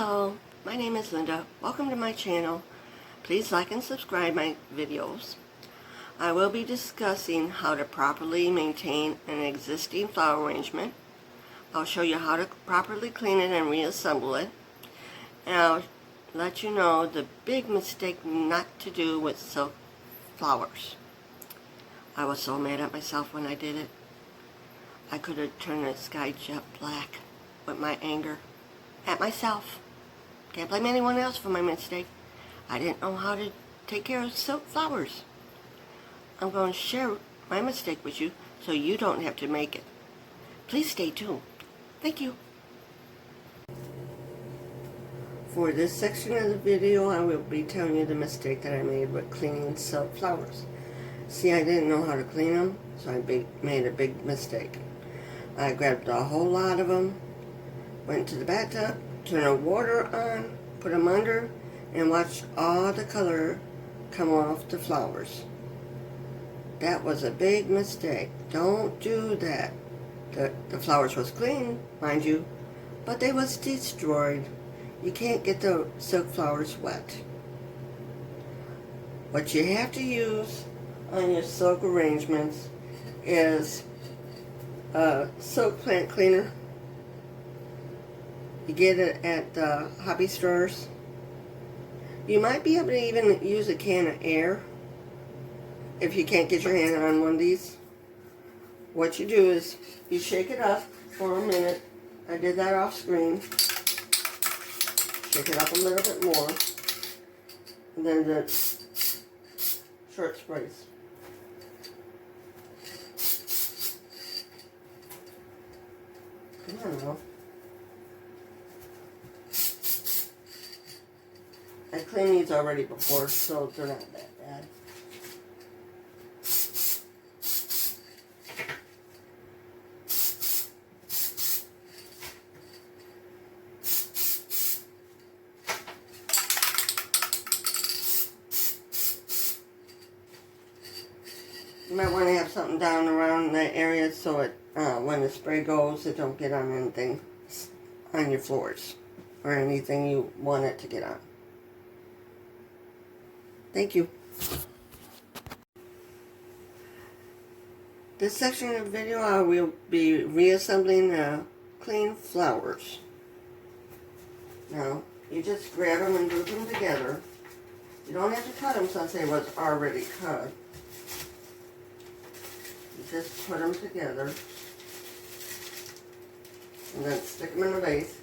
Hello, my name is Linda. Welcome to my channel. Please like and subscribe my videos. I will be discussing how to properly maintain an existing flower arrangement. I'll show you how to properly clean it and reassemble it. And I'll let you know the big mistake not to do with silk flowers. I was so mad at myself when I did it. I could have turned the sky jet black with my anger at myself. Can't blame anyone else for my mistake. I didn't know how to take care of silk flowers. I'm going to share my mistake with you so you don't have to make it. Please stay tuned. Thank you. For this section of the video, I will be telling you the mistake that I made with cleaning silk flowers. See, I didn't know how to clean them, so I made a big mistake. I grabbed a whole lot of them, went to the bathtub, turned the water on, put them under, and watched all the color come off the flowers. That was a big mistake. Don't do that. The flowers was clean, mind you, but they was destroyed. You can't get the silk flowers wet. What you have to use on your silk arrangements is a silk plant cleaner. You get it at the hobby stores. You might be able to even use a can of air if you can't get your hand on one of these. What you do is you shake it up for a minute. I did that off screen. Shake it up a little bit more. And then the short sprays. Come on now. I cleaned these already before, so they're not that bad. You might want to have something down around that area so it, when the spray goes, it don't get on anything on your floors or anything you want it to get on. Thank you. This section of the video, I will be reassembling the clean flowers. Now, you just grab them and group them together. You don't have to cut them since they was already cut. You just put them together and then stick them in the vase.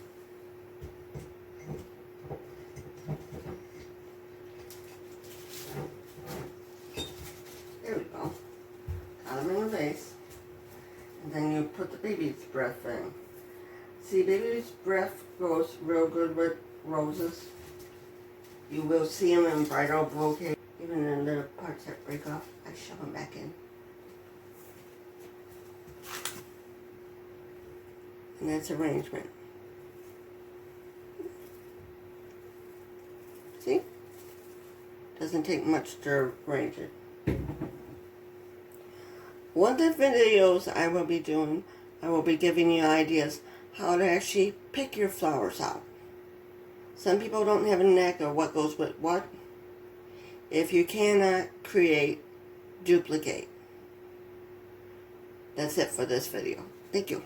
There we go. Got them in the vase. And then you put the baby's breath in. See, baby's breath goes real good with roses. You will see them in bridal bouquet. Even in little parts that break off, I shove them back in. And that's arrangement. See? Doesn't take much to arrange it. One of the videos I will be doing, I will be giving you ideas how to actually pick your flowers out. Some people don't have a knack of what goes with what. If you cannot create, duplicate. That's it for this video. Thank you.